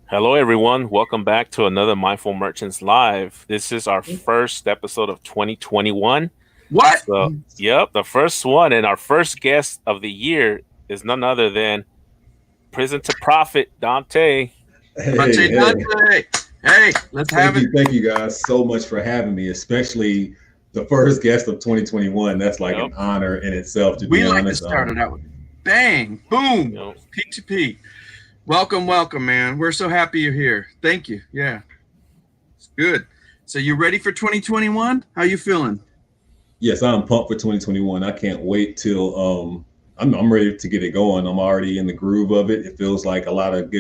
Hello, everyone. Welcome back to another Mindful Merchants Live. This is our first episode of 2021. What? So, yep, the first one. And our first guest of the year is none other than Prison2Profit, Dontae. Dontae. Hey, let's have it. Thank you guys so much for having me, especially the first guest of 2021. That's like an honor in itself, to be honest. We like to start it out with bang, boom, P2P. Welcome, man. We're so happy you're here. Thank you. Yeah, it's good. So you ready for 2021? How you feeling? Yes, I'm pumped for 2021. I can't wait till I'm ready to get it going. I'm already in the groove of it. It feels like a lot of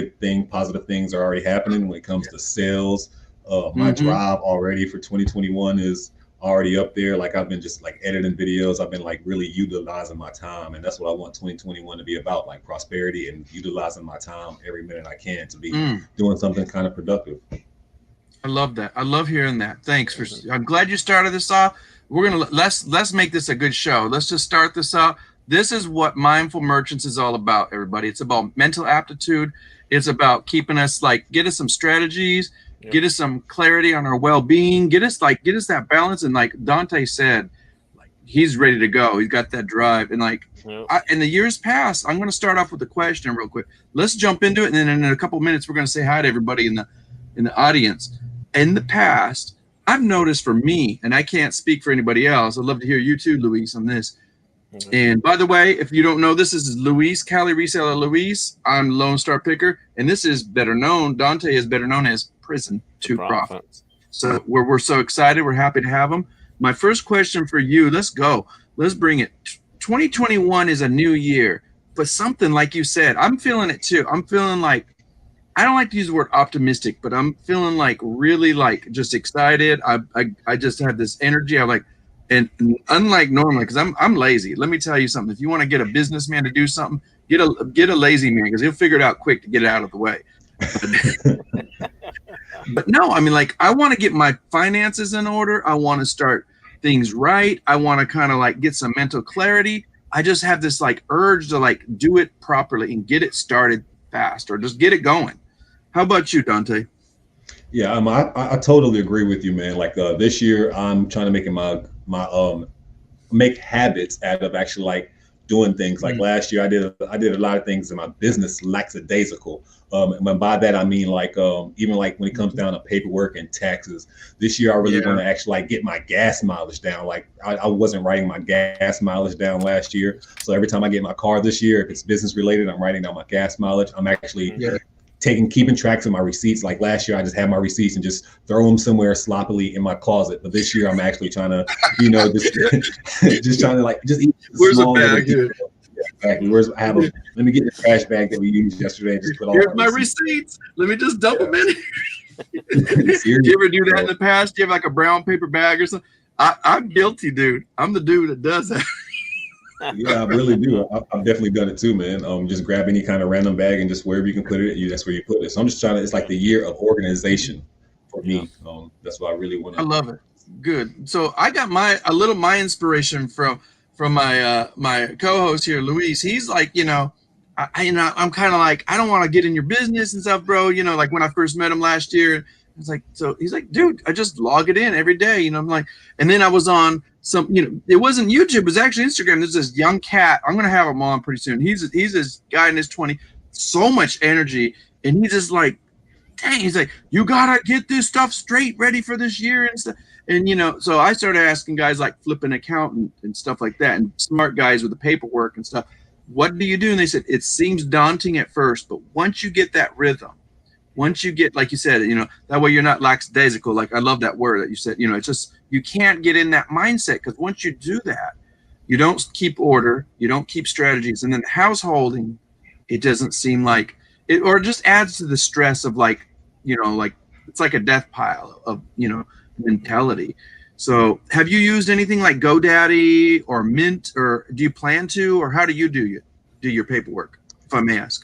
positive things are already happening when it comes to sales. My drive already for 2021 is already up there. Like I've been just like editing videos. I've been like really utilizing my time, and that's what I want 2021 to be about, like prosperity and utilizing my time every minute I can to be doing something kind of productive. I love that. I love hearing that. Thanks for. I'm glad you started this off. We're gonna let's make this a good show. Let's just start this out. This is what Mindful Merchants is all about, everybody. It's about mental aptitude. It's about keeping us get us some strategies, get us some clarity on our well-being, get us that balance. And like Dontae said, like he's ready to go. He's got that drive. And in the years past, I'm going to start off with a question real quick. Let's jump into it, and then in a couple of minutes, we're going to say hi to everybody in the audience. In the past, I've noticed for me, and I can't speak for anybody else. I'd love to hear you too, Luis, on this. And by the way, if you don't know, this is Luis, Cali Reseller Luis. I'm Lone Star Picker, and this is better known. Dontae is better known as Prison2Profits. So we're so excited. We're happy to have him. My first question for you. Let's go. Let's bring it. 2021 is a new year, but something like you said, I'm feeling it too. I'm feeling like, I don't like to use the word optimistic, but I'm feeling like really like just excited. I just have this energy. I'm like. And unlike normally, because I'm lazy. Let me tell you something. If you want to get a businessman to do something, get a lazy man, because he'll figure it out quick to get it out of the way. But no, I mean, like I want to get my finances in order. I want to start things right. I want to kind of like get some mental clarity. I just have this like urge to like do it properly and get it started fast, or just get it going. How about you, Dontae? Yeah, I totally agree with you, man. Like this year, I'm trying to make make habits out of actually like doing things. Like last year, I did a lot of things in my business lackadaisical. And by that I mean like even like when it comes down to paperwork and taxes. This year, I really want to actually like get my gas mileage down. Like I wasn't writing my gas mileage down last year, so every time I get my car this year, if it's business related, I'm writing down my gas mileage. I'm actually keeping tracks of my receipts. Like last year, I just had my receipts and just throw them somewhere sloppily in my closet. But this year, I'm actually trying to, just trying to like just eat. Where's the bag? Exactly. Let me get the trash bag that we used yesterday. And just put all Here's my receipts. Let me just dump them in. Did you ever do that in the past? Do you have like a brown paper bag or something? I'm guilty, dude. I'm the dude that does that. Yeah, I really do. I've definitely done it too, man. Just grab any kind of random bag and just wherever you can put it, that's where you put it. So I'm just trying to. It's like the year of organization for me. That's what I really want to. I love it. Good. So I got my inspiration from my my co-host here, Luis. He's like, I'm kind of like, I don't want to get in your business and stuff, bro. Like when I first met him last year. It's like, so he's like, dude, I just log it in every day. I'm like, and then I was on some, it wasn't YouTube, it was actually Instagram. There's this young cat. I'm going to have him on pretty soon. He's this guy in his 20s, so much energy. And he's just like, dang, he's like, you got to get this stuff straight, ready for this year and stuff. And, so I started asking guys like Flip an Account and stuff like that, and smart guys with the paperwork and stuff. What do you do? And they said, it seems daunting at first, but once you get that rhythm, once you get, like you said, that way you're not lackadaisical. Like I love that word that you said, it's just, you can't get in that mindset, because once you do that, you don't keep order, you don't keep strategies. And then householding, it doesn't seem like it, or it just adds to the stress of like, like it's like a death pile of, mentality. So have you used anything like GoDaddy or Mint, or do you plan to, or how do you do your paperwork, if I may ask?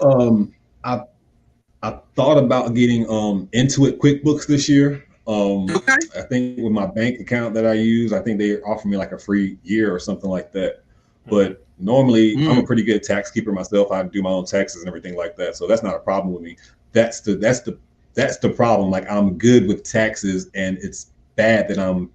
I thought about getting into it QuickBooks this year. Okay. I think with my bank account that I use, I think they offer me like a free year or something like that. But normally I'm a pretty good tax keeper myself. I do my own taxes and everything like that. So that's not a problem with me. That's the that's the problem. Like, I'm good with taxes, and it's bad that I'm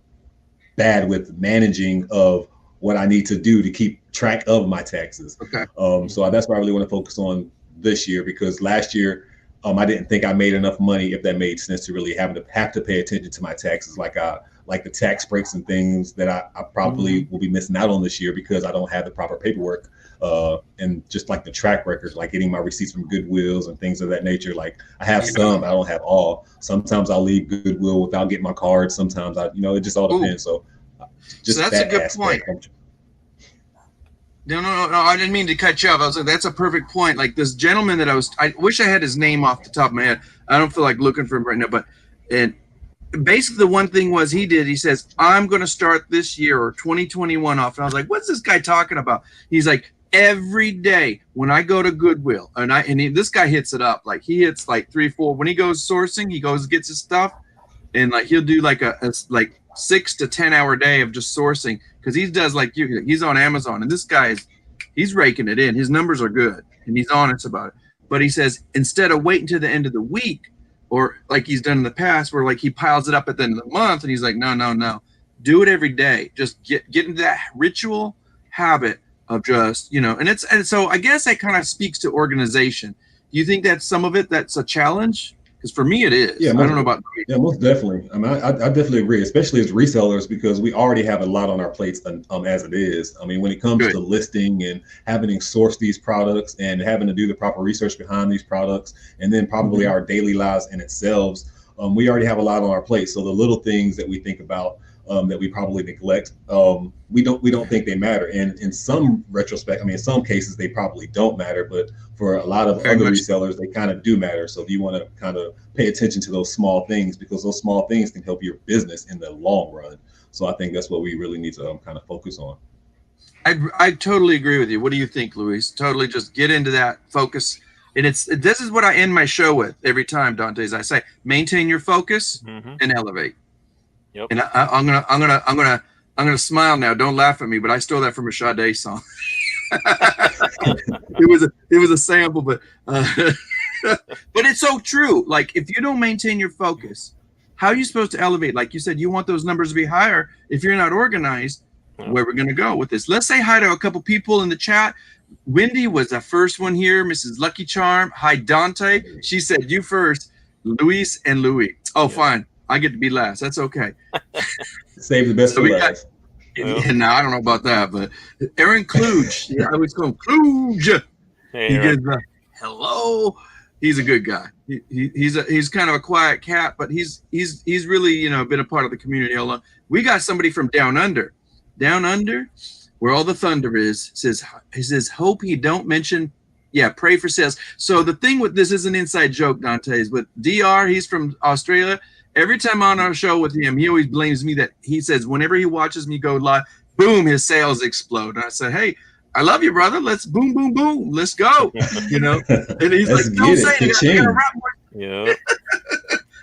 bad with managing of what I need to do to keep track of my taxes. Okay. So that's what I really want to focus on this year, because last year I didn't think I made enough money, if that made sense, to really have to pay attention to my taxes, like the tax breaks and things that I probably will be missing out on this year because I don't have the proper paperwork, and just like the track record, like getting my receipts from Goodwills and things of that nature. Like, I have some, I don't have all. Sometimes I'll leave Goodwill without getting my card. Sometimes it just all depends. So that's a good point. No, I didn't mean to cut you off. I was like, that's a perfect point. Like, this gentleman that I wish I had his name off the top of my head. I don't feel like looking for him right now, and basically the one thing was he says, I'm going to start this year or 2021 off. And I was like, what's this guy talking about? He's like, every day when I go to Goodwill, this guy hits it up. Like, he hits like 3-4, when he goes sourcing, he goes, gets his stuff, and like, he'll do like a 6 to 10 hour day of just sourcing. Cause he does he's on Amazon, and this guy he's raking it in. His numbers are good, and he's honest about it. But he says, instead of waiting to the end of the week, or like he's done in the past, where like he piles it up at the end of the month, and he's like, no, do it every day. Just get into that ritual habit of just, and so I guess that kind of speaks to organization. Do you think that some of it, that's a challenge? Because for me, it is. Yeah, I don't know about. Yeah, most definitely. I mean, I definitely agree, especially as resellers, because we already have a lot on our plates as it is. I mean, when it comes to listing and having to source these products and having to do the proper research behind these products, and then probably our daily lives in itself, we already have a lot on our plate. So the little things that we think about, that we probably neglect, we don't think they matter. And in some retrospect, I mean, in some cases they probably don't matter, but for a lot of other resellers, they kind of do matter. So you want to kind of pay attention to those small things, because those small things can help your business in the long run. So I think that's what we really need to kind of focus on. I totally agree with you. What do you think, Luis? Totally, just get into that focus. And this is what I end my show with every time, Dontae, is I say, maintain your focus and elevate. Yep. And I'm gonna smile now. Don't laugh at me, but I stole that from a Sade song. it was a sample, but it's so true. Like, if you don't maintain your focus, how are you supposed to elevate? Like you said, you want those numbers to be higher. If you're not organized, where we're gonna go with this? Let's say hi to a couple people in the chat. Wendy was the first one here. Mrs. Lucky Charm. Hi, Dontae. She said you first. Luis and Louie. Oh, fine. I get to be last. That's okay. Save the best for last. No, I don't know about that, but Aaron Kluge. I always call him Kluge. Hey, he gives hello. He's a good guy. He's kind of a quiet cat, but he's really been a part of the community all along. We got somebody from down under, where all the thunder is. He says hope he don't mention. Yeah, pray for sales. So the thing with this is an inside joke, Dontae, is with DR. He's from Australia. Every time on our show with him, he always blames me that he says whenever he watches me go live, boom, his sales explode. And I said, hey, I love you, brother. Let's boom, boom, boom. Let's go. And he's like, don't say it. Yeah.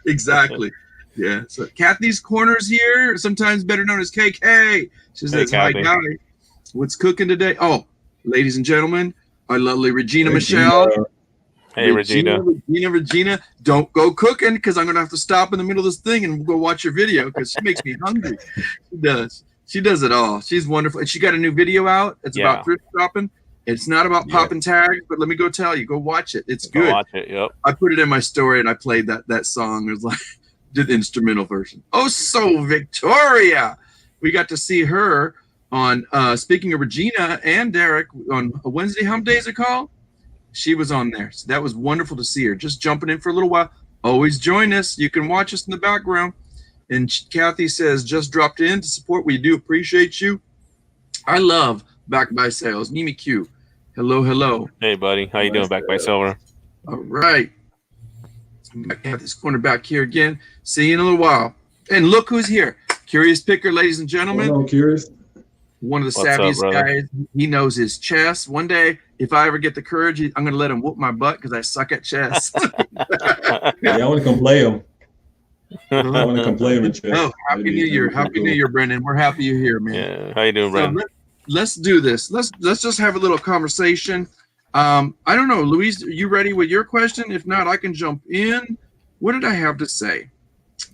Exactly. Yeah. So Kathy's Corners here, sometimes better known as KK. She says, hi, guy. What's cooking today? Oh, ladies and gentlemen, our lovely Regina Michelle. Hey, Regina, don't go cooking, because I'm going to have to stop in the middle of this thing and go watch your video, because she makes me hungry. She does it all. She's wonderful. And she got a new video out. It's about thrift shopping. It's not about popping tags, but let me go tell you, go watch it. It's good. Watch it, yep. I put it in my story, and I played that song. It was like the instrumental version. Oh, so Victoria. We got to see her on, speaking of Regina and Derek, on a Wednesday Hump Day, is it called? She was on there. So that was wonderful to see her. Just jumping in for a little while. Always join us. You can watch us in the background. And Kathy says, just dropped in to support. We do appreciate you. I love Back by Sales. Nimi Q. Hello. Hey, buddy. How you doing, Back by Silver? All right. Back at this corner back here again. See you in a little while. And look who's here. Curious Picker, ladies and gentlemen. Hello, Curious. One of the savviest guys. He knows his chess. One day, if I ever get the courage, I'm going to let him whoop my butt, because I suck at chess. Yeah, I want to come play him. I want to come play him in chess. Oh, happy New Year. Happy New Year, Brendan. We're happy you're here, man. Yeah. How you doing, Brendan? So let's do this. Let's just have a little conversation. I don't know, Luis, are you ready with your question? If not, I can jump in. What did I have to say?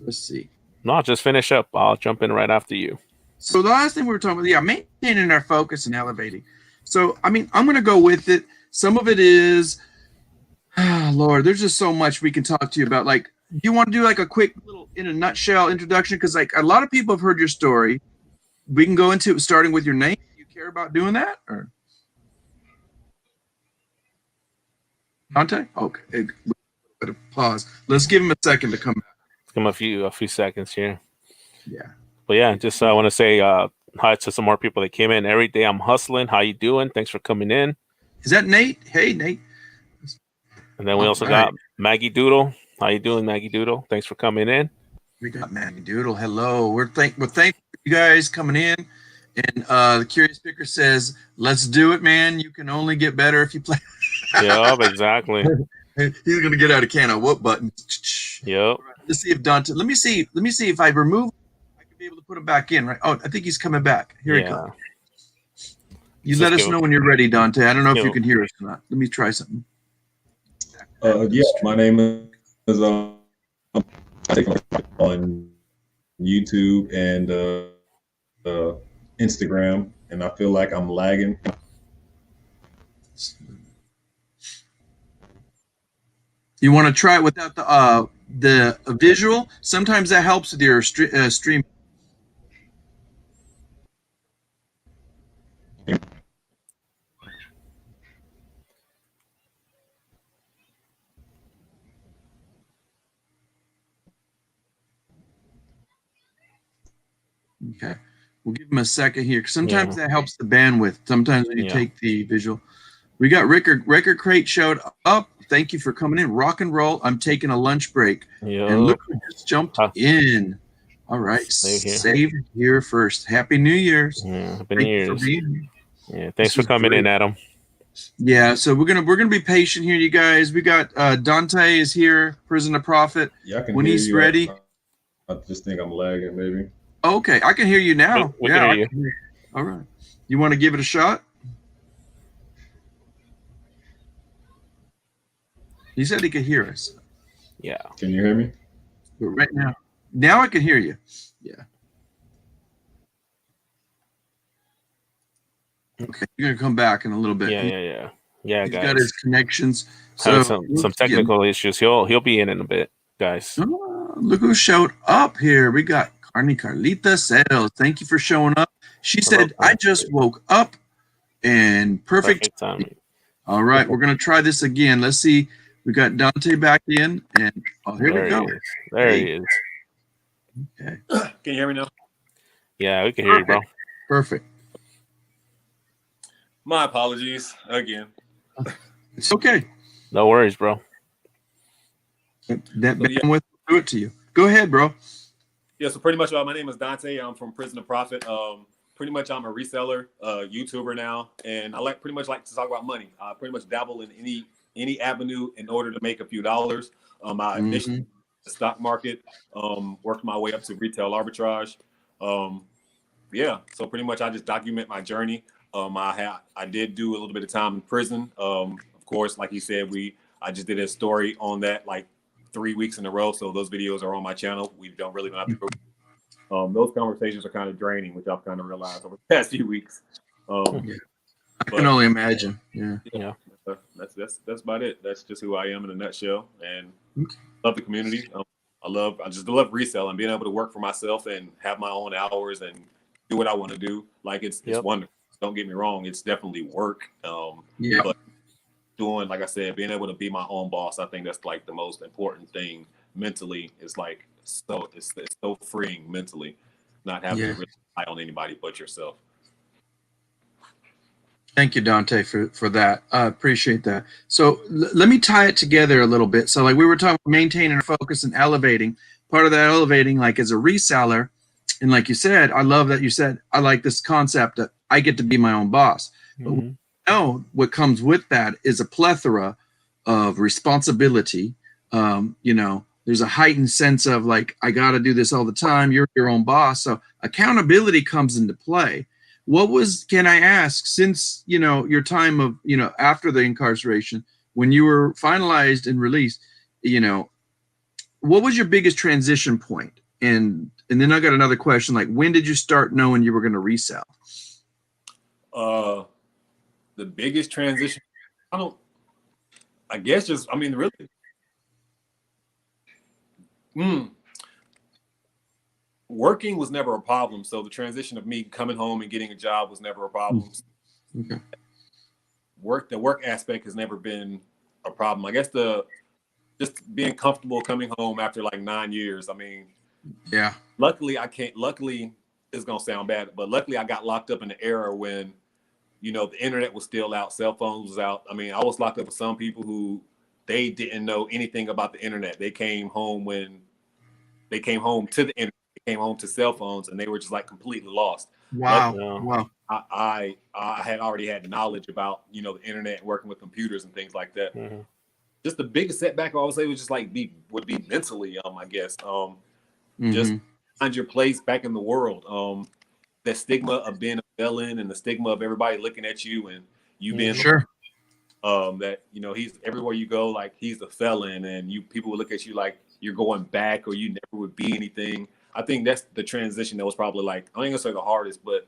Let's see. No, just finish up. I'll jump in right after you. So the last thing we were talking about, yeah, maintaining our focus and elevating. So, I mean, I'm going to go with it. Some of it is, Lord, there's just so much we can talk to you about. Like, do you want to do like a quick little, in a nutshell, introduction? Because like a lot of people have heard your story. We can go into it starting with your name. Do you care about doing that? Or Dontae? Okay. Bit of pause. Let's give him a second to come back. Give him a few seconds here. Yeah. But yeah, just I want to say hi to some more people that came in. Every day I'm hustling. How you doing? Thanks for coming in. Is that Nate? Hey, Nate. And then we also got Maggie Doodle. How you doing, Maggie Doodle? Thanks for coming in. We got Maggie Doodle. Hello. We're thankful for you guys coming in. And the Curious Picker says, "Let's do it, man. You can only get better if you play." Yep, exactly. He's gonna get out a can of whoop button. Yep. Right, let's see if Dontae. Let me see if I remove. I can be able to put him back in. Right. Oh, I think he's coming back. Here he comes. You let us know when you're ready, Dontae. I don't know if you can hear us or not. Let me try something. Yeah, my name is on YouTube and Instagram, and I feel like I'm lagging. You want to try it without the visual? Sometimes that helps with your stream. Okay, we'll give him a second here. Sometimes that helps the bandwidth. Sometimes when you take the visual. We got Record Crate showed up. Thank you for coming in. Rock and roll. I'm taking a lunch break. Yep. And look who just jumped in. All right. Save here first. Happy New Year's. Yeah, happy New Year's. Yeah, thanks this for coming in, Adam. Yeah, so we're gonna be patient here, you guys. We got Dontae is here, Prison2Profit. Yeah, I can when hear he's you. Ready. I just think I'm lagging, maybe. Okay, I can hear you now. We can hear you. All right. You want to give it a shot? He said he could hear us. Yeah. Can you hear me? But right now I can hear you. Yeah. Okay, you're gonna come back in a little bit. Yeah, He's guys. got his connections. So some technical issues. He'll be in a bit, guys. Oh, look who showed up here. We got Carlita Sales. Thank you for showing up. She said, "I just woke up and perfect timing." All right, we're gonna try this again. Let's see. We got Dontae back in, and here we go. There he is. Okay. Can you hear me now? Yeah, we can hear you, bro. Perfect. My apologies again. It's okay. No worries, bro. That bandwidth will do it to you. Go ahead, bro. Yeah, so pretty much my name is Dontae. I'm from Prison2Profit. Pretty much I'm a reseller, YouTuber now, and I pretty much like to talk about money. I pretty much dabble in any avenue in order to make a few dollars. I initially the stock market, worked my way up to retail arbitrage. Yeah, so pretty much I just document my journey. I did do a little bit of time in prison. Of course, like you said, I just did a story on that like 3 weeks in a row. So those videos are on my channel. We don't have to go. Those conversations are kind of draining, which I've kind of realized over the past few weeks. I can only imagine. Yeah. That's about it. That's just who I am in a nutshell. And love the community. I just love reselling, being able to work for myself and have my own hours and do what I want to do. Like it's wonderful. Don't get me wrong. It's definitely work. But doing, like I said, being able to be my own boss, I think that's like the most important thing mentally. It's like it's so freeing mentally, not having to rely on anybody but yourself. Thank you, Dontae, for that. I appreciate that. So let me tie it together a little bit. So like we were talking about maintaining our focus and elevating. Part of that elevating, like as a reseller, and like you said, I love that you said, I like this concept that I get to be my own boss. But we know what comes with that is a plethora of responsibility. There's a heightened sense of like, I got to do this all the time. You're your own boss. So accountability comes into play. Can I ask, since, your time of, after the incarceration, when you were finalized and released, what was your biggest transition point? And then I got another question, like, when did you start knowing you were going to resell? The biggest transition, I guess just, I mean, really, working was never a problem. So the transition of me coming home and getting a job was never a problem. Okay. The work aspect has never been a problem. I guess just being comfortable coming home after like 9 years. I mean, yeah. Luckily, it's gonna sound bad, but luckily I got locked up in the era when, you know, the internet was still out, cell phones was out. I mean, I was locked up with some people who they didn't know anything about the internet. They came home to the internet, they came home to cell phones, and they were just like completely lost. Wow. Wow. I had already had knowledge about, you know, the internet, working with computers and things like that. Mm-hmm. Just the biggest setback I would say was just like would be mentally, I guess. Just find your place back in the world. That stigma of being a felon and the stigma of everybody looking at you and you being sure. That, you know, he's everywhere you go, like he's a felon, and people will look at you like you're going back or you never would be anything. I think that's the transition that was probably like, I ain't gonna say the hardest, but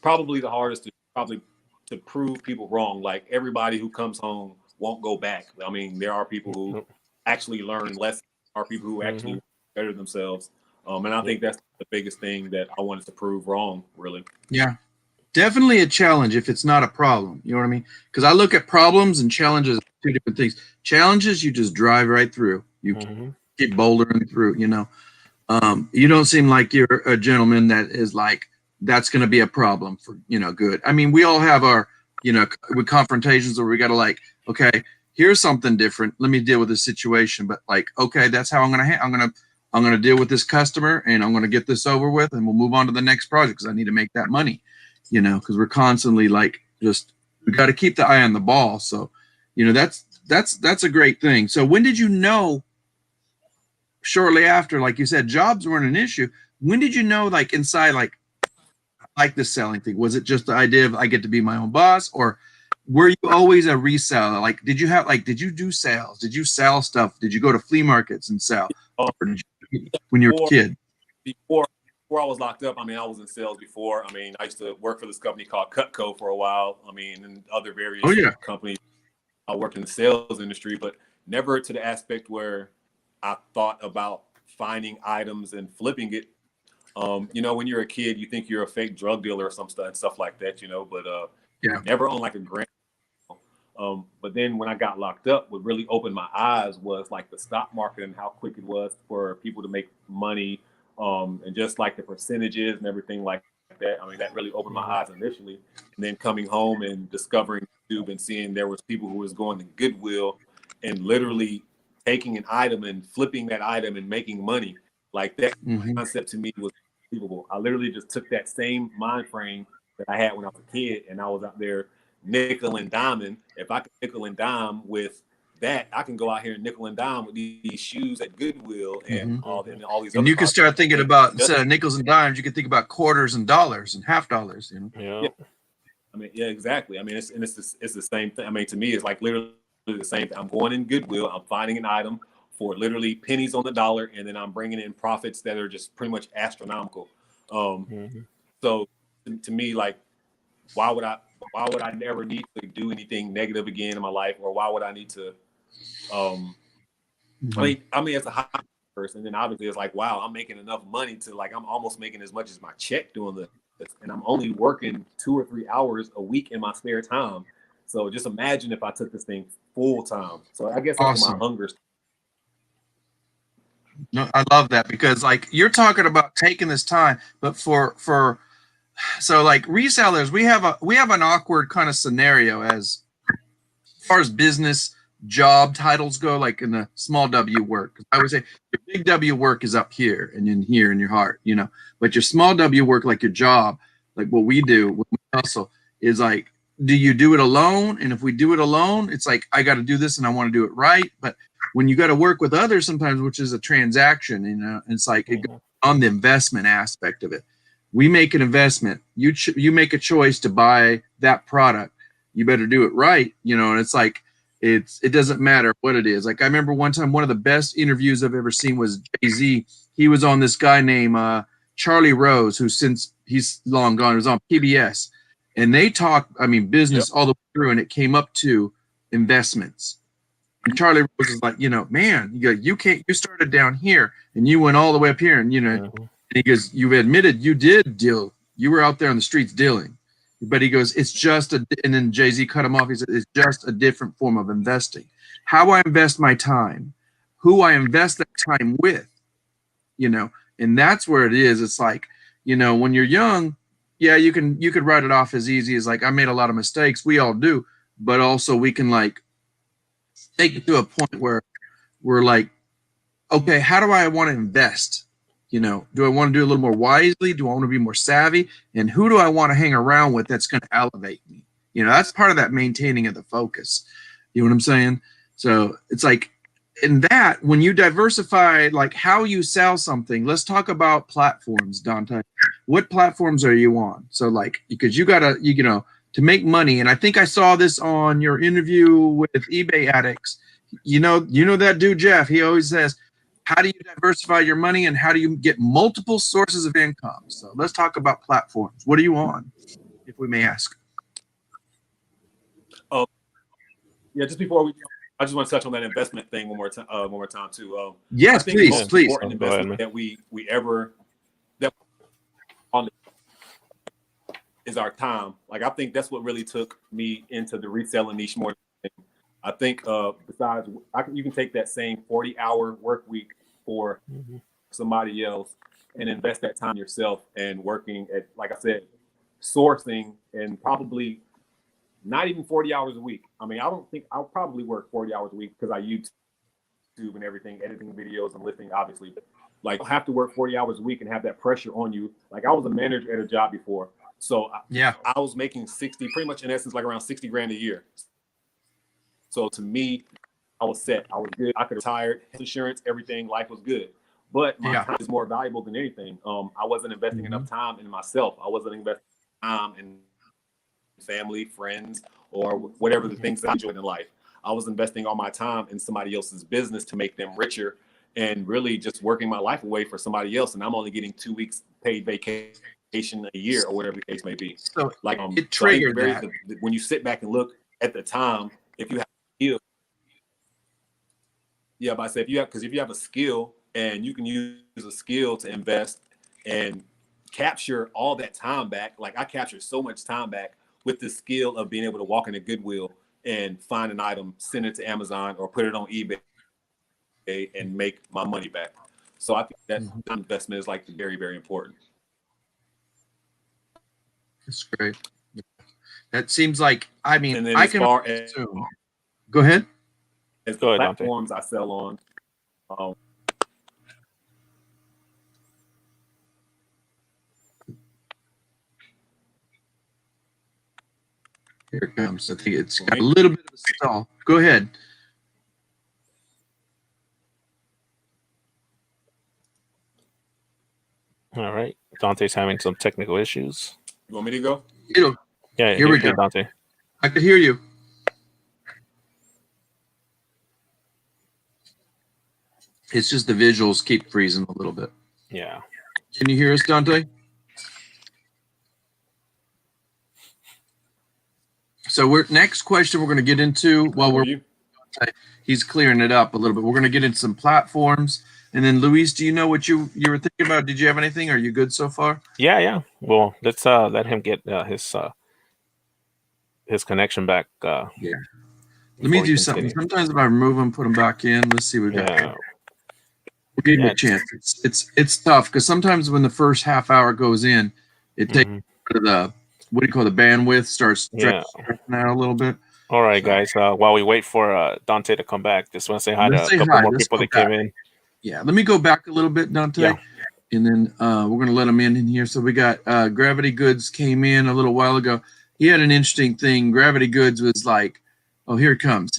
probably the hardest to prove people wrong. Like everybody who comes home won't go back. I mean, there are people who actually learn lessons, there are people who actually better themselves. And I think that's the biggest thing that I wanted to prove wrong, really. Yeah, definitely a challenge if it's not a problem. You know what I mean? Because I look at problems and challenges, two different things. Challenges, you just drive right through. You keep bouldering through, you know. You don't seem like you're a gentleman that is like, that's going to be a problem for, you know, good. I mean, we all have our, you know, with confrontations where we got to like, okay, here's something different. Let me deal with this situation. But like, okay, that's how I'm going to deal with this customer, and I'm going to get this over with, and we'll move on to the next project because I need to make that money, you know, because we're constantly like, we got to keep the eye on the ball. So, you know, that's a great thing. So when did you know? Shortly after, like you said, jobs weren't an issue. When did you know, like inside, like this selling thing? Was it just the idea of I get to be my own boss, or were you always a reseller? Like, did you do sales? Did you sell stuff? Did you go to flea markets and sell? Or did you, when you were a kid? Before I was locked up, I mean, I was in sales before. I mean, I used to work for this company called Cutco for a while. I mean, and other various companies. I worked in the sales industry, but never to the aspect where I thought about finding items and flipping it. You know, when you're a kid, you think you're a fake drug dealer or some stuff like that, you know, but never on like a grand. But then when I got locked up, what really opened my eyes was like the stock market and how quick it was for people to make money, and just like the percentages and everything like that. I mean, that really opened my eyes initially. And then coming home and discovering YouTube and seeing there was people who was going to Goodwill and literally taking an item and flipping that item and making money. Like that concept to me was unbelievable. I literally just took that same mind frame that I had when I was a kid, and I was out there nickel and diming. If I could nickel and dime with that, I can go out here and nickel and dime with these shoes at Goodwill and all these. And you can start thinking about, instead of nickels and dimes, you can think about quarters and dollars and half dollars. You know? Yeah. I mean, yeah, exactly. I mean, it's the same thing. I mean, to me, it's like literally the same thing. I'm going in Goodwill. I'm finding an item for literally pennies on the dollar, and then I'm bringing in profits that are just pretty much astronomical. So to me, like, why would I never need to do anything negative again in my life, or why would I need to? I mean, as a high person, then obviously it's like, wow, I'm making enough money to like, I'm almost making as much as my check doing this, and I'm only working 2 or 3 hours a week in my spare time. So just imagine if I took this thing full time. So I guess that's my hunger. No, I love that, because like you're talking about taking this time, but so like resellers, we have an awkward kind of scenario as far as business job titles go, like in the small W work. I would say your big W work is up here and in here in your heart, you know, but your small W work, like your job, like what we do, what we hustle, is like, do you do it alone? And if we do it alone, it's like, I got to do this and I want to do it right. But when you got to work with others sometimes, which is a transaction, you know, it's like it goes on the investment aspect of it. We make an investment. You make a choice to buy that product. You better do it right, you know. And it's like it doesn't matter what it is. Like I remember one time, one of the best interviews I've ever seen was Jay-Z. He was on this guy named Charlie Rose, who since he's long gone, was on PBS, and they talked, I mean, business all the way through, and it came up to investments. And Charlie Rose is like, man, you started down here and you went all the way up here, and and he goes, you've admitted you did deal, you were out there on the streets dealing, but he goes, it's just and then Jay-Z cut him off. He said, it's just a different form of investing. How I invest my time, who I invest that time with, and that's where it is. It's like, when you're young, yeah, you could write it off as easy as like, I made a lot of mistakes. We all do, but also we can like take it to a point where we're like, okay, how do I want to invest? Do I want to do a little more wisely? Do I want to be more savvy? And who do I want to hang around with that's going to elevate me? That's part of that maintaining of the focus. You know what I'm saying? So it's like, in that, when you diversify, like how you sell something, let's talk about platforms, Dontae. What platforms are you on? So like, because you gotta, to make money. And I think I saw this on your interview with eBay Addicts. You know that dude, Jeff, he always says, how do you diversify your money and how do you get multiple sources of income? So let's talk about platforms. What are you on, if we may ask? Oh, yeah, just before I just want to touch on that investment thing one more time too. Yes, I think please, the most please. important investment that we ever on is our time. Like I think that's what really took me into the reselling niche more. I think besides, you can take that same 40-hour work week for somebody else and invest that time yourself and working at, like I said, sourcing and probably not even 40 hours a week. I mean, I don't think I'll probably work 40 hours a week because I YouTube and everything, editing videos and lifting, obviously. Like, I have to work 40 hours a week and have that pressure on you. Like, I was a manager at a job before. So I was making 60, pretty much in essence, like around 60 grand a year. So to me, I was set. I was good. I could retire, insurance, everything. Life was good. But my time is more valuable than anything. I wasn't investing enough time in myself. I wasn't investing time in family, friends, or whatever the things that I enjoyed in life. I was investing all my time in somebody else's business to make them richer and really just working my life away for somebody else. And I'm only getting 2 weeks paid vacation a year or whatever the case may be. So like it triggered that. When you sit back and look at the time, if you have a skill, but I say if you have a skill and you can use a skill to invest and capture all that time back, like I captured so much time back with the skill of being able to walk in a Goodwill and find an item, send it to Amazon or put it on eBay and make my money back. So I think that investment is like very, very important. That's great. That seems like, I mean, and then I as can far as, go ahead. As the platforms I sell on, here it comes. I think it's got a little bit of a stall. Go ahead. All right. Dante's having some technical issues. You want me to go? Yeah, here we go. Dontae. I could hear you. It's just the visuals keep freezing a little bit. Yeah. Can you hear us, Dontae? So next question we're going to get into while he's clearing it up a little bit. We're going to get into some platforms. And then Luis, do you know what you were thinking about? Did you have anything? Are you good so far? Yeah. Well, let's let him get his connection back. Let me do something. Sometimes if I remove him, put him back in. Let's see what we got. We'll give him a chance. It's tough because sometimes when the first half hour goes in, it takes the the bandwidth starts stretching out a little bit. All right, guys. While we wait for Dontae to come back, just want to say hi to a couple more people that came in. Yeah, let me go back a little bit, Dontae, and then we're going to let them in here. So we got Gravity Goods came in a little while ago. He had an interesting thing. Gravity Goods was like, oh, here it comes.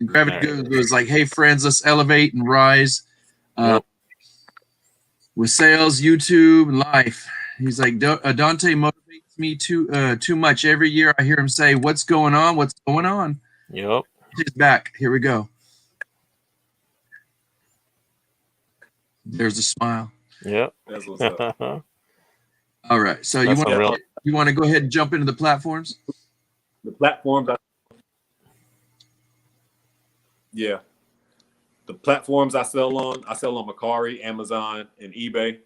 Gravity Goods was like, hey, friends, let's elevate and rise with sales, YouTube, and life. He's like, Dontae motivates me too much. Every year I hear him say, what's going on? What's going on? Yep. He's back. Here we go. There's a smile. Yep. That's what's up. All right. So you want to go ahead and jump into the platforms? The platforms. The platforms I sell on Mercari, Amazon, and eBay.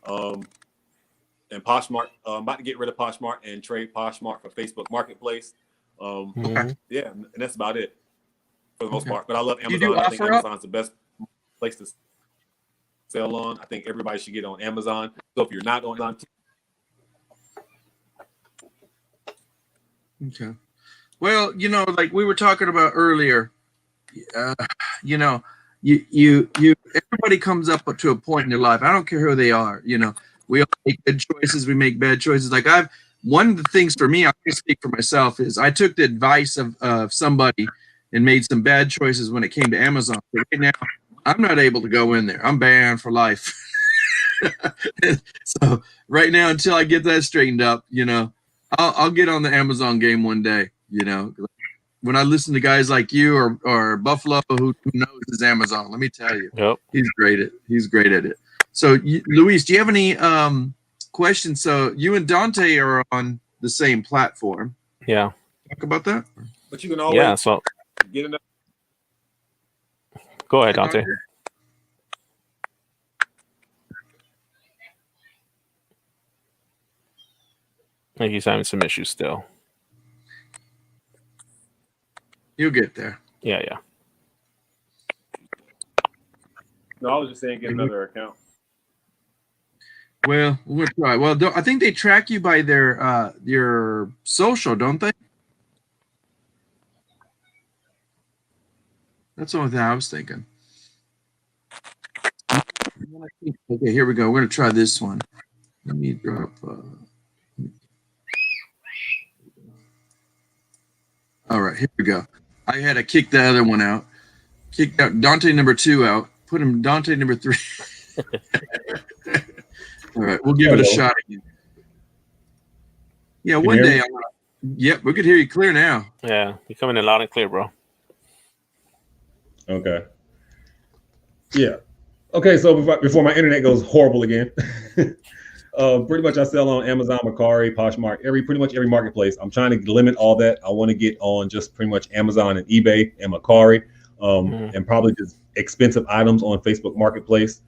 And Poshmark. I'm about to get rid of Poshmark and trade Poshmark for Facebook Marketplace. Yeah, and that's about it for the most part. But I love Amazon. I think Amazon's the best place to sell on. I think everybody should get on Amazon. So if you're not on Amazon, okay. Well, like we were talking about earlier, everybody comes up to a point in their life. I don't care who they are. We all make good choices. We make bad choices. Like one of the things for me, I can speak for myself, is I took the advice of somebody and made some bad choices when it came to Amazon. But right now, I'm not able to go in there. I'm banned for life. So right now, until I get that straightened up, I'll get on the Amazon game one day. When I listen to guys like you or Buffalo, who knows his Amazon, let me tell you, he's great at it. So, Luis, do you have any questions? So you and Dontae are on the same platform. Yeah. Talk about that. But you can always get enough. Go ahead, Dontae. I think he's having some issues still. You'll get there. Yeah. No, I was just saying get another account. Well, we'll try. Well, I think they track you by your social, don't they? That's the only thing I was thinking. Okay, here we go. We're going to try this one. Let me drop. All right, here we go. I had to kick the other one out. Kicked out Dontae number 2 out. Put him Dontae number 3. All right, we'll give it a shot again. Yeah, one day. Yep, we could hear you clear now. Yeah, you're coming in loud and clear, bro. Okay. Yeah. Okay, so before my internet goes horrible again, pretty much I sell on Amazon, Mercari, Poshmark, pretty much every marketplace. I'm trying to limit all that. I want to get on just pretty much Amazon and eBay and Mercari, and probably just expensive items on Facebook Marketplace.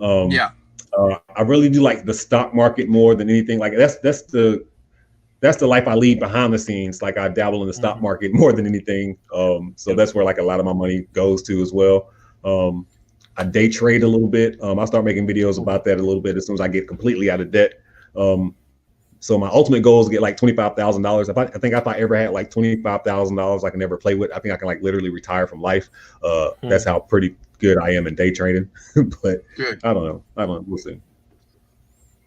I really do like the stock market more than anything. Like that's the life I lead behind the scenes. Like I dabble in the stock market more than anything. So that's where like a lot of my money goes to as well. I day trade a little bit. I'll start making videos about that a little bit as soon as I get completely out of debt. So my ultimate goal is to get like $25,000. I think if I ever had like $25,000 I can never play with, I think I can like literally retire from life. That's how pretty good I am in day trading. But I don't know. We'll see.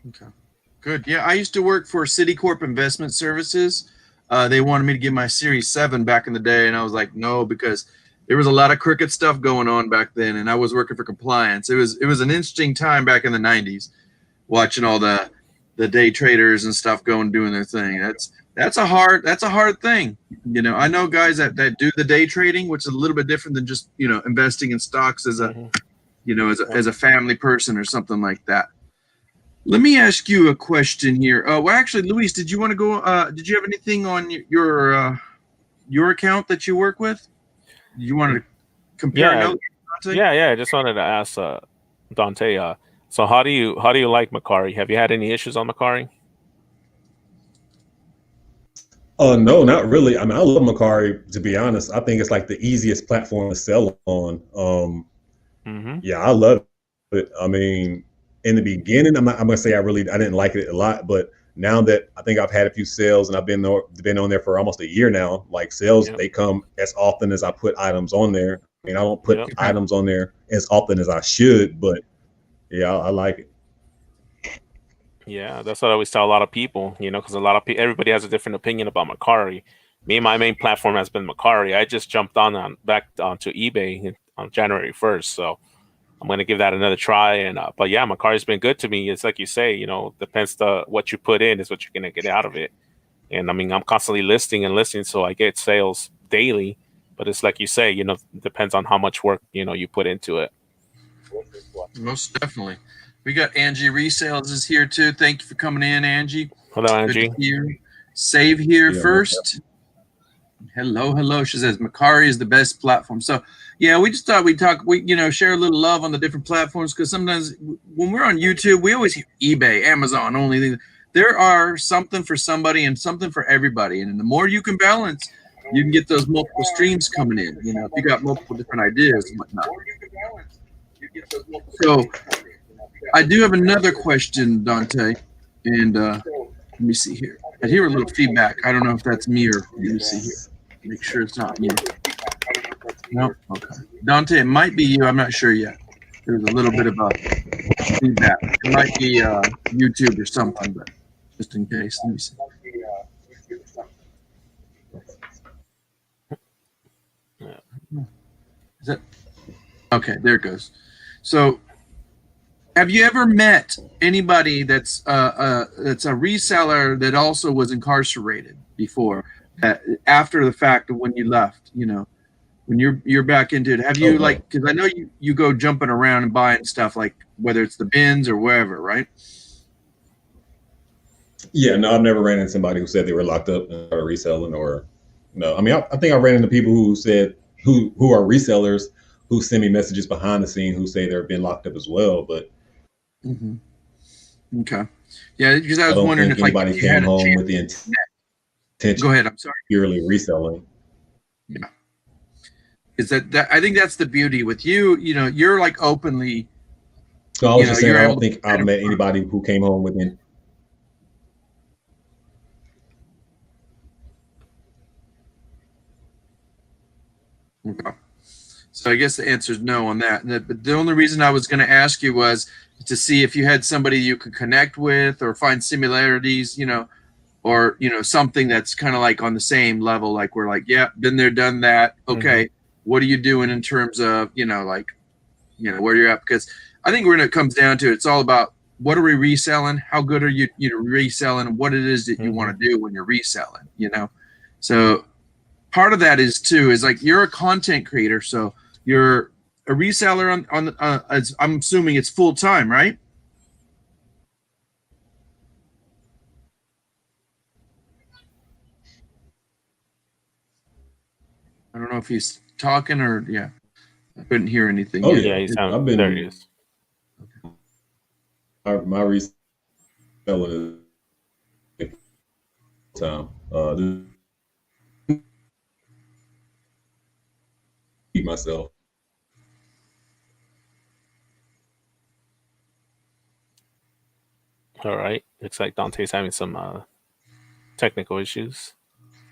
Okay. Good. Yeah, I used to work for Citicorp Investment Services. They wanted me to get my Series 7 back in the day, and I was like, no, because there was a lot of crooked stuff going on back then, and I was working for compliance. It was an interesting time back in the 90s, watching all the day traders and stuff going doing their thing. That's a hard thing. I know guys that do the day trading, which is a little bit different than just investing in stocks as a family person or something like that. Let me ask you a question here. Well, actually, Luis, did you want to go? Did you have anything on your account that you work with? You wanted to compare notes? Yeah. I just wanted to ask Dontae. So how do you like Mercari? Have you had any issues on Mercari? No, not really. I mean, I love Mercari, to be honest. I think it's like the easiest platform to sell on. Yeah, I love it. I mean, in the beginning, I'm gonna say I didn't like it a lot, but now that I think I've had a few sales and I've been on there for almost a year now, like sales, they come as often as I put items on there. I mean, I don't put items on there as often as I should, but yeah, I like it. Yeah, that's what I always tell a lot of people, because everybody has a different opinion about Mercari. My main platform has been Mercari. I just jumped back onto eBay on January 1st, so I'm going to give that another try. And but yeah, Mercari's been good to me. It's like you say, depends to what you put in is what you're going to get out of it. And I mean, I'm constantly listing, so I get sales daily. But it's like you say, depends on how much work you put into it. Most definitely. We got Angie Resales is here too. Thank you for coming in, Angie. Hello, Angie. Good to see you. Save here first. Hello. She says Macari is the best platform. So yeah, we just thought we'd talk. We share a little love on the different platforms, because sometimes when we're on YouTube, we always hear eBay, Amazon only. There are something for somebody and something for everybody, and the more you can balance, you can get those multiple streams coming in. If you got multiple different ideas and whatnot. So I do have another question, Dontae, and let me see here. I hear a little feedback. I don't know if that's me or let me see here. Make sure it's not me. No, okay. Dontae, it might be you. I'm not sure yet. There's a little bit of a feedback. It might be YouTube or something, but just in case. Let me see. Is that okay? There it goes. So, have you ever met anybody that's a reseller that also was incarcerated before, after the fact of when you left? When you're back into it, have you because I know you go jumping around and buying stuff, like whether it's the bins or wherever, right? Yeah, no, I've never ran into somebody who said they were locked up and started reselling, or no. I mean, I think I ran into people who said who are resellers who send me messages behind the scene who say they've been locked up as well, but. Okay. Yeah, because I was wondering if anybody came home with the intention. Go ahead. I'm sorry. Purely reselling. Yeah. Is that I think that's the beauty with you. You're like openly. So I was just saying, I don't think I've met anybody who came home with it. Okay. So I guess the answer is no on that. But the only reason I was going to ask you was to see if you had somebody you could connect with or find similarities, or something that's kind of like on the same level. Like we're like, yeah, been there, done that. Okay, what are you doing in terms of where you're at? Because I think when it comes down to it, it's all about what are we reselling, how good are you reselling, what it is that you want to do when you're reselling. So part of that is like you're a content creator, so you're a reseller on I'm assuming it's full time, right? I don't know if he's talking or I couldn't hear anything. Oh yet. yeah, he's there. He is. My reseller is time. Keep myself. All right. Looks like Dontae's having some technical issues.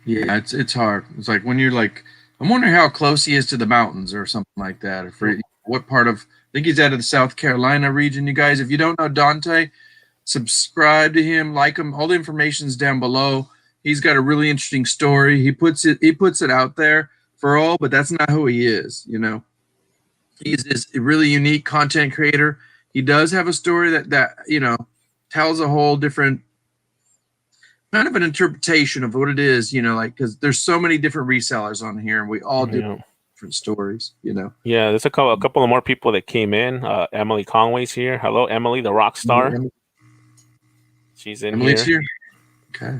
Yeah, it's hard. It's like when you're like, I'm wondering how close he is to the mountains or something like that. Or for what part of, I think he's out of the South Carolina region. You guys, if you don't know Dontae, subscribe to him, like him. All the information's down below. He's got a really interesting story. He puts it out there for all, but that's not who he is. He's this really unique content creator. He does have a story that tells a whole different kind of an interpretation of what it is, because there's so many different resellers on here, and we all do different stories, Yeah, there's a couple of more people that came in. Emily Conway's here. Hello, Emily, the rock star. She's in Emily's here. Okay.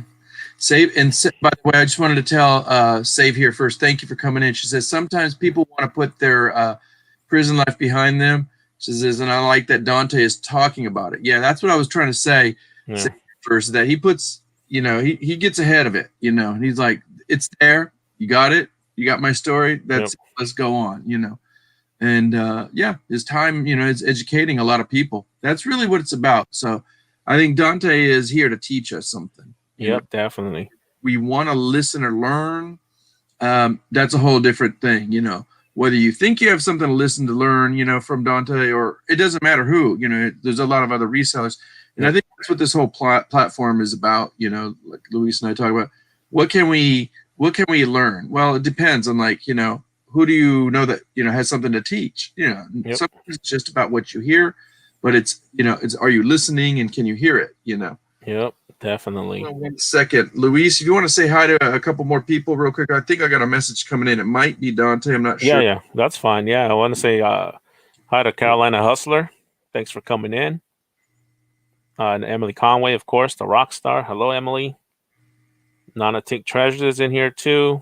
By the way, I just wanted to tell Save here first. Thank you for coming in. She says sometimes people want to put their prison life behind them. She says, and I like that Dontae is talking about it. Yeah, that's what I was trying to say. Yeah. First, that he puts, he gets ahead of it. He's like, it's there. You got it. You got my story. Let's go on. And his time, is educating a lot of people. That's really what it's about. So I think Dontae is here to teach us something. Yep, definitely. We want to listen or learn. That's a whole different thing, whether you think you have something to listen to learn, from Dontae, or it doesn't matter who, there's a lot of other resellers. And I think that's what this whole platform is about. Like Luis and I talk about, what can we learn? Well, it depends on who do you know that, has something to teach, Sometimes it's just about what you hear, but it's, are you listening and can you hear it, Yep. Definitely. Well, 1 second. Luis, if you want to say hi to a couple more people real quick, I think I got a message coming in. It might be Dontae. I'm not Yeah, sure. yeah, that's fine. Yeah, I want to say hi to Carolina Hustler. Thanks for coming in. And Emily Conway, of course, the rock star. Hello, Emily. Nana Tink Treasure is in here too.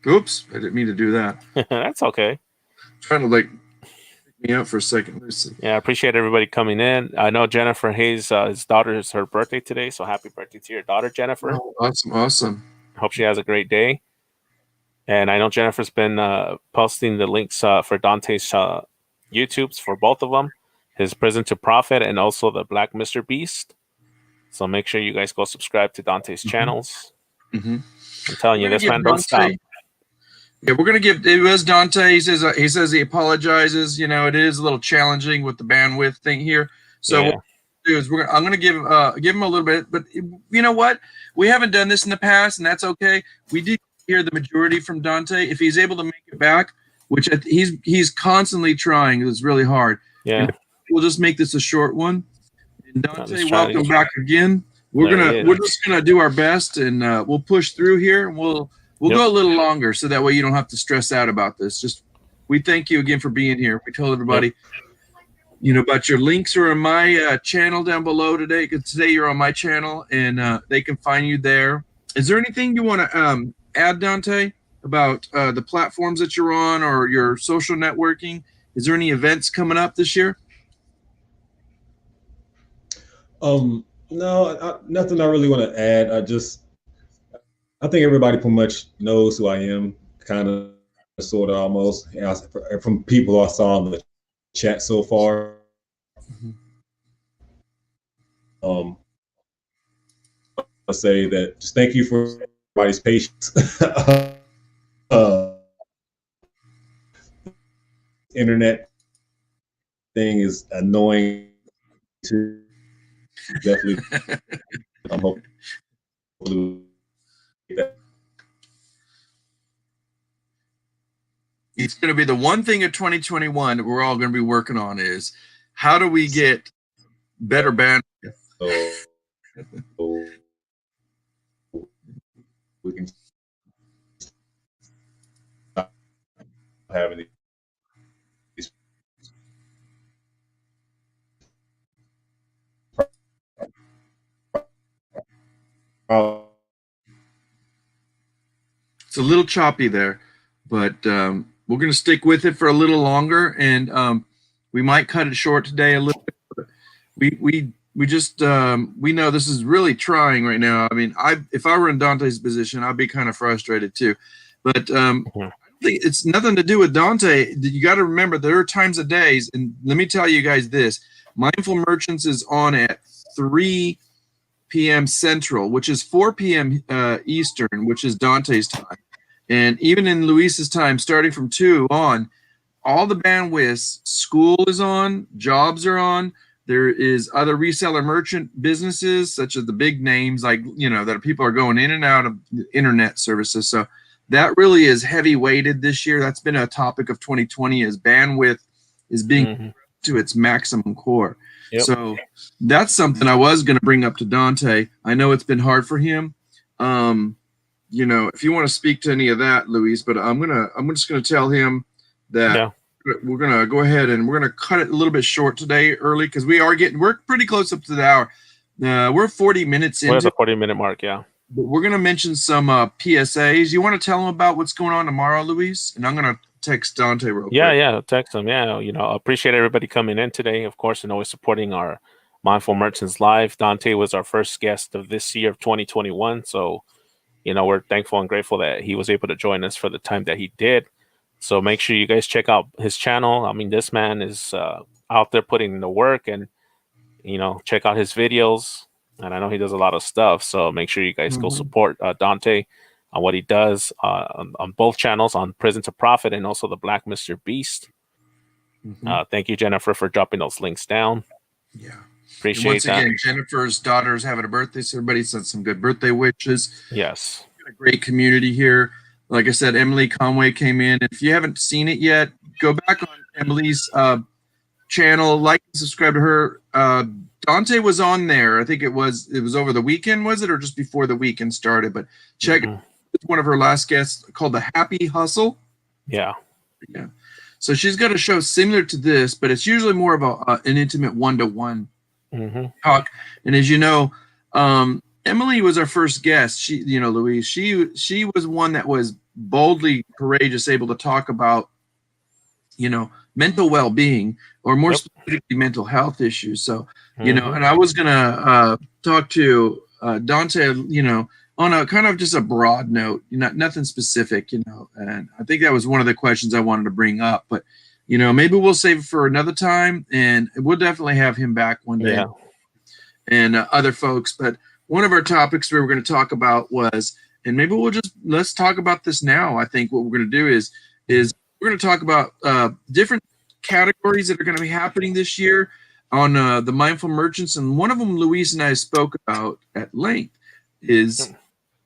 Oops, I didn't mean to do that. That's okay. Trying to like pick me out for a second. Let's see. Yeah, I appreciate everybody coming in. I know Jennifer Hayes, his daughter, is her birthday today, so happy birthday to your daughter, Jennifer. Oh, awesome, awesome. Hope she has a great day. And I know Jennifer's been posting the links for Dontae's YouTubes for both of them, his Prison to Profit and also the Black Mr. Beast. So make sure you guys go subscribe to Dontae's channels. I'm telling you, this man don't stop. Yeah, we're gonna give. It was Dontae. He says he apologizes. You know, it is a little challenging with the bandwidth thing here. So what we'll do is I'm gonna give him a little bit. But you know what? We haven't done this in the past, and that's okay. We did hear the majority from Dontae. If he's able to make it back, which he's constantly trying, it's really hard. Yeah, and we'll just make this a short one. And Dontae, welcome back again. We're just gonna do our best, and we'll push through here, and we'll go a little longer, so that way you don't have to stress out about this. Just we thank you again for being here. We told everybody, you know, about your links are on my channel down below today. Because today you're on my channel, and they can find you there. Is there anything you want to add, Dontae, about the platforms that you're on or your social networking? Is there any events coming up this year? No, nothing I really want to add. I think everybody pretty much knows who I am, kind of, sort of, almost, from people I saw in the chat so far. I'll say that just thank you for everybody's patience. Internet thing is annoying too. Definitely. I'm hoping it's going to be the one thing of 2021 that we're all going to be working on is how do we get better bandwidth? So we can stop having these problems. It's a little choppy there, but we're going to stick with it for a little longer, and we might cut it short today a little bit. But we just we know this is really trying right now. I mean, if I were in Dontae's position, I'd be kind of frustrated too. But I think it's nothing to do with Dontae. You got to remember there are times of days, and let me tell you guys this: Mindful Merchants is on at 3 p.m. Central, which is 4 p.m. Eastern, which is Dontae's time. And even in Luis's time, starting from 2 on, all the bandwidths, school is on, jobs are on. There is other reseller merchant businesses, such as the big names, like, you know, that people are going in and out of internet services. So that really is heavy weighted this year. That's been a topic of 2020, is bandwidth is being to its maximum core. So that's something I was going to bring up to Dontae. I know it's been hard for him. You know, if you want to speak to any of that, Luis, but I'm just gonna tell him that we're gonna go ahead and we're gonna cut it a little bit short today, early, because we're pretty close up to the hour. We're 40 minutes in. We're at the 40-minute mark, yeah. But we're gonna mention some PSAs. You want to tell them about what's going on tomorrow, Luis? And I'm gonna text Dontae real quick. Yeah, text him. Yeah, you know, appreciate everybody coming in today, of course, and always supporting our Mindful Merchants Live. Dontae was our first guest of this year of 2021, so you know, we're thankful and grateful that he was able to join us for the time that he did. So make sure you guys check out his channel. I mean, this man is out there putting in the work, and, you know, check out his videos. And I know he does a lot of stuff. So make sure you guys go support Dontae on what he does on both channels, on Prison to Profit and also the Black Mr. Beast. Thank you, Jennifer, for dropping those links down. Yeah. Appreciate and once that. again, Jennifer's daughter's having a birthday, so everybody sent some good birthday wishes. Yes. A great community here. Like I said, Emily Conway came in. If you haven't seen it yet, go back on Emily's channel, like and subscribe to her Dontae was on there. I think it was over the weekend, was it, or just before the weekend started? But check one of her last guests called the Happy Hustle. Yeah. Yeah. So she's got a show similar to this, but it's usually more of an intimate one-to-one talk. And as you know, Emily was our first guest. She, you know, Louise, she was one that was boldly courageous, able to talk about, you know, mental well-being, or more specifically mental health issues. So, you know, and I was gonna talk to Dontae, you know, on a kind of just a broad note, nothing specific, you know, and I think that was one of the questions I wanted to bring up. But, you know, maybe we'll save it for another time, and we'll definitely have him back one day, and other folks. But one of our topics we were going to talk about was, and maybe let's talk about this now. I think what we're going to do is we're going to talk about different categories that are going to be happening this year on the Mindful Merchants, and one of them Luis and I spoke about at length is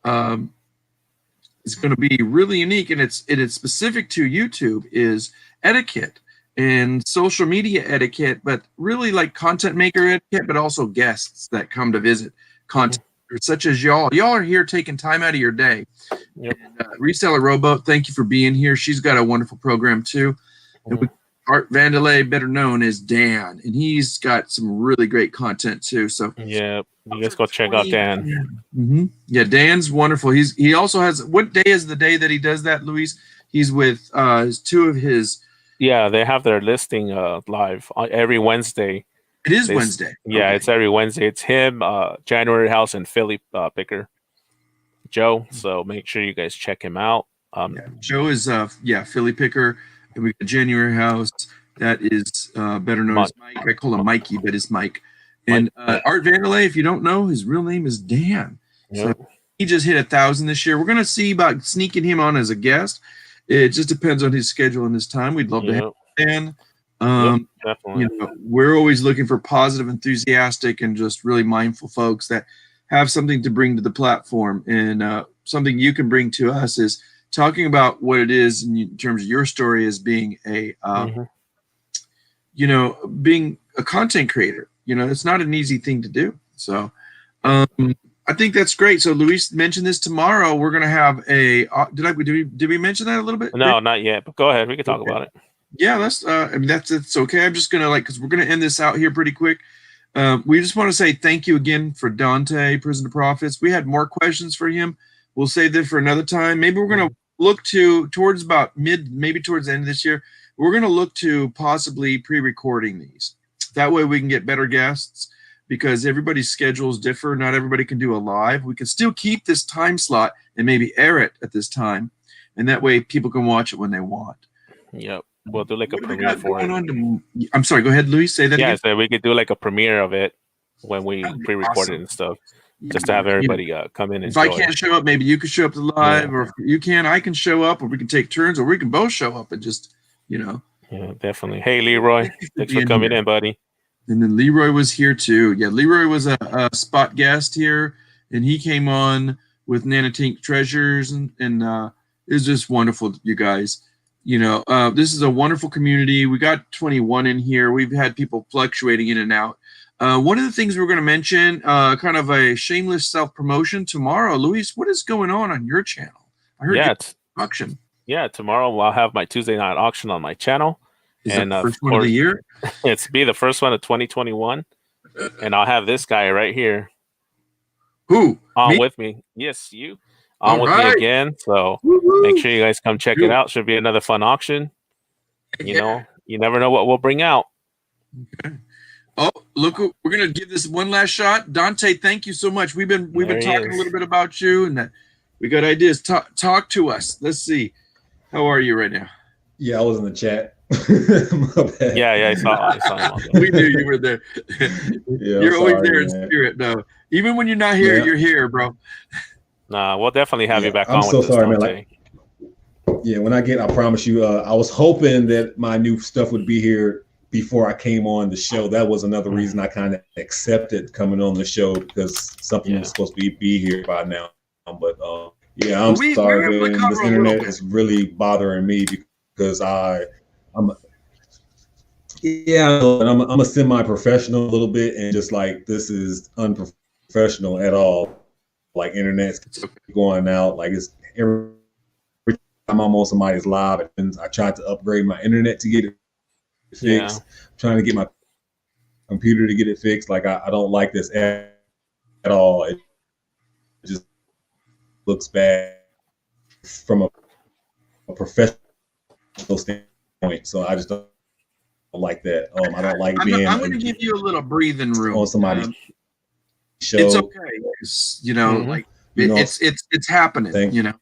it's going to be really unique, and it's specific to YouTube, is etiquette and social media etiquette, but really like content maker etiquette, but also guests that come to visit, content such as y'all. Y'all are here taking time out of your day. And, Reseller Rowboat, thank you for being here. She's got a wonderful program too. And Art Vandelay, better known as Dan, and he's got some really great content too. So yeah, you guys go check out Dan. Yeah, Dan's wonderful. He also has, what day is the day that he does that, Luis? He's with two of his. Yeah, they have their listing live every Wednesday. It is Wednesday. Yeah, okay. It's every Wednesday. It's him, January House, and Philly Picker, Joe. So make sure you guys check him out. Joe is Philly Picker, and we got January House. That is better known as Mike. I call him Mikey, but it's Mike. And Art Vandelay, if you don't know, his real name is Dan. So he just hit 1,000 this year. We're going to see about sneaking him on as a guest. It just depends on his schedule and his time. We'd love to have Dan. Definitely. You know, we're always looking for positive, enthusiastic, and just really mindful folks that have something to bring to the platform. And something you can bring to us is talking about what it is in terms of your story as being a, you know, being a content creator. You know, it's not an easy thing to do. So I think that's great. So Luis mentioned this tomorrow. We're going to have a, did we mention that a little bit? No, not yet, but go ahead. We can talk about it. Yeah, I mean, it's okay. I'm just going to because we're going to end this out here pretty quick. We just want to say thank you again for Dontae, Prison2Profits. We had more questions for him. We'll save that for another time. Maybe we're going to look towards about maybe towards the end of this year. We're going to look to possibly pre-recording these. That way we can get better guests, because everybody's schedules differ. Not everybody can do a live. We can still keep this time slot and maybe air it at this time. And that way people can watch it when they want. Yep. We'll do like a premiere for it. I'm sorry, go ahead, Luis. Say that again. So we could do like a premiere of it when we pre-record it and stuff, just to have everybody come in and if I can't show up, maybe you could show up to live, or if you can, I can show up, or we can take turns, or we can both show up and just, you know. Yeah, definitely. Hey, Leroy, thanks for coming in, buddy. And then Leroy was here too. Yeah, Leroy was a spot guest here, and he came on with Nanotink Treasures, and it was just wonderful, you guys. You know, this is a wonderful community. We got 21 in here. We've had people fluctuating in and out. One of the things we're going to mention, kind of a shameless self-promotion tomorrow. Luis, what is going on your channel? I heard it's auction. Yeah, tomorrow I'll have my Tuesday night auction on my channel. Is that the first one of the year? It's be the first one of 2021. And I'll have this guy right here. Who? On with me. Yes, you. On with me again. So make sure you guys come check it out. Should be another fun auction. You know, you never know what we'll bring out. Okay. Oh, look, we're gonna give this one last shot. Dontae, thank you so much. We've been talking a little bit about you, and that we got ideas. Talk to us. Let's see. How are you right now? Yeah, I was in the chat. Yeah, I saw him. We knew you were there. You're always there in spirit, though. Even when you're not here, you're here, bro. Nah, we'll definitely have you back on. I'm so sorry, man. Like, when I promise you, I was hoping that my new stuff would be here before I came on the show. That was another reason I kind of accepted coming on the show, because something was supposed to be here by now. But I'm sorry, man. This internet is really bothering me, because Yeah, and I'm a semi-professional a little bit, and just like this is unprofessional at all. Like internet's going out, like it's every time I'm on somebody's live, and I tried to upgrade my internet to get it fixed. Yeah. I'm trying to get my computer to get it fixed. Like I don't like this at all. It just looks bad from a professional standpoint. So I just don't like that. I don't like being. I'm going to give you a little breathing room on somebody's show. It's okay, you know, like it's happening. You know,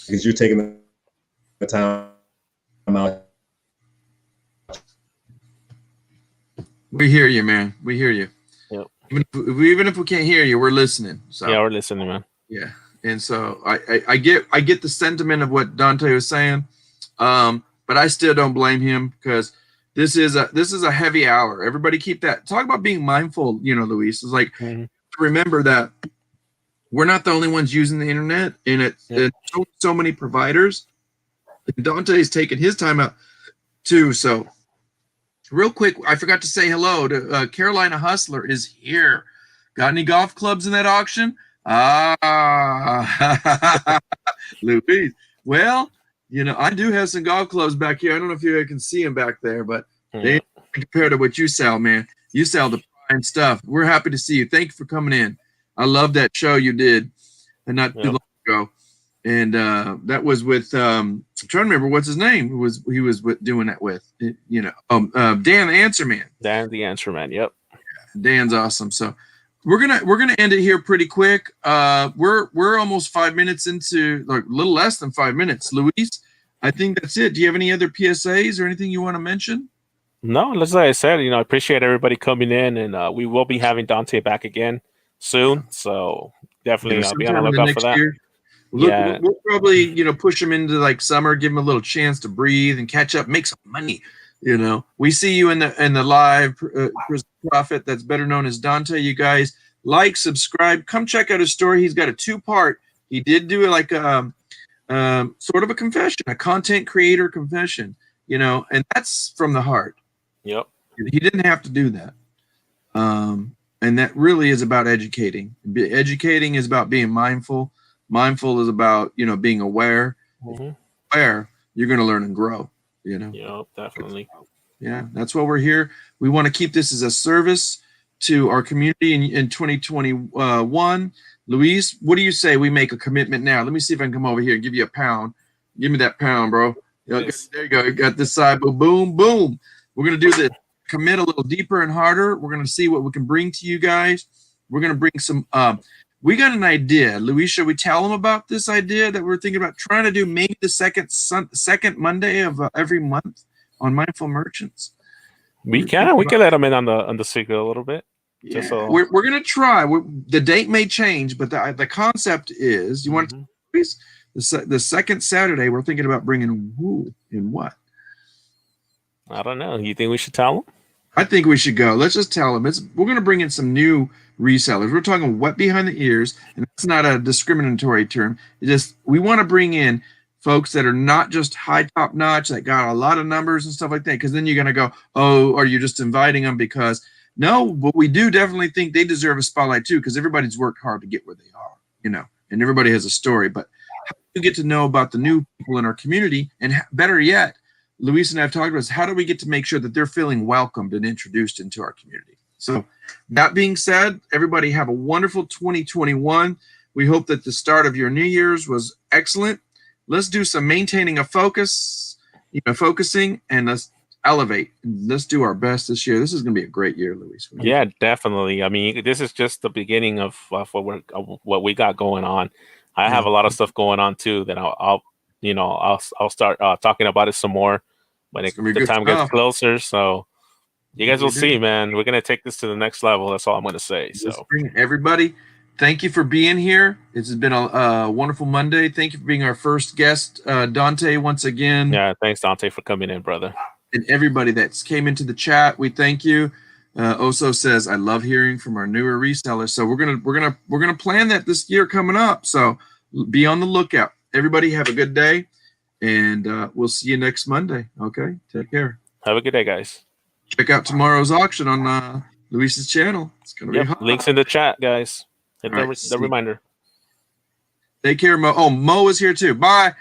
because you're taking the time out. We hear you, man. We hear you. Yep. Even if we can't hear you, we're listening. So yeah, we're listening, man. Yeah, and so I get the sentiment of what Dontae was saying, but I still don't blame him because this is a heavy hour. Everybody keep that. Talk about being mindful. You know, Luis, is like remember that we're not the only ones using the internet, and it's so many providers. Dontae's taking his time out too. So real quick, I forgot to say hello to Carolina Hustler is here. Got any golf clubs in that auction? Louie. Well, you know, I do have some golf clubs back here. I don't know if you can see them back there, but they compared to what you sell, man. You sell the prime stuff. We're happy to see you. Thank you for coming in. I love that show you did, and not too long ago. And that was with I'm trying to remember what's his name. He was doing that with, you know, Dan the Answer Man. Dan the Answer Man. Yep. Dan's awesome. So we're gonna end it here pretty quick. We're almost 5 minutes into, like, a little less than 5 minutes. Luis, I think that's it. Do you have any other PSAs or anything you want to mention? No, as I said, you know, I appreciate everybody coming in, and we will be having Dontae back again soon. So definitely be on the lookout for that. Year. We'll probably, you know, push him into like summer, give him a little chance to breathe and catch up, make some money. You know, we see you in the live Prison2Profit, that's better known as Dontae. You guys like, subscribe, come check out his story. He's got a 2-part. He did do like a sort of a confession, a content creator confession, you know, and that's from the heart. Yep. He didn't have to do that. And that really is about educating. Educating is about being mindful. Mindful is about, you know, being aware. Aware, you're going to learn and grow, you know. Yep, definitely. Yeah, that's why we're here. We want to keep this as a service to our community in 2021. Luis, what do you say we make a commitment now? Let me see if I can come over here and give you a pound. Give me that pound, bro. Yes. There you go. You got this side. Boom, boom, boom. We're going to do this. Commit a little deeper and harder. We're going to see what we can bring to you guys. We're going to bring some we got an idea. Luis, should we tell them about this idea that we're thinking about trying to do maybe the second Monday of every month on Mindful Merchants? We can let them in on the secret a little bit. Yeah. Just so. We're going to try. The date may change, but the concept is, you want to the second Saturday, we're thinking about bringing who and what? I don't know. You think we should tell them? I think we should go. Let's just tell them. We're going to bring in some new resellers. We're talking wet behind the ears, and that's not a discriminatory term. It's just we want to bring in folks that are not just high top notch, that got a lot of numbers and stuff like that, because then you're going to go, oh, are you just inviting them because – no, but we do definitely think they deserve a spotlight too, because everybody's worked hard to get where they are, you know, and everybody has a story. But how do you get to know about the new people in our community? And better yet, Luis and I have talked about this, how do we get to make sure that they're feeling welcomed and introduced into our community? So that being said, everybody have a wonderful 2021. We hope that the start of your New Year's was excellent. Let's do some maintaining a focus, you know, focusing, and let's elevate. Let's do our best this year. This is going to be a great year, Luis. Yeah, definitely. I mean, this is just the beginning of what we got going on. I have a lot of stuff going on too that I'll start talking about it some more when the time gets closer. So you guys will see, man. We're gonna take this to the next level. That's all I'm gonna say. So everybody, thank you for being here. It's been a wonderful Monday. Thank you for being our first guest, Dontae, once again. Yeah, thanks, Dontae, for coming in, brother. And everybody that's came into the chat, we thank you. Oso says, I love hearing from our newer resellers. So we're gonna plan that this year coming up. So be on the lookout. Everybody have a good day, and we'll see you next Monday. Okay, take care. Have a good day, guys. check out tomorrow's auction on Luis's channel. It's gonna be hot. Links in the chat, guys. Hit All right, the reminder. Take care, Mo. Oh, Mo is here too. Bye.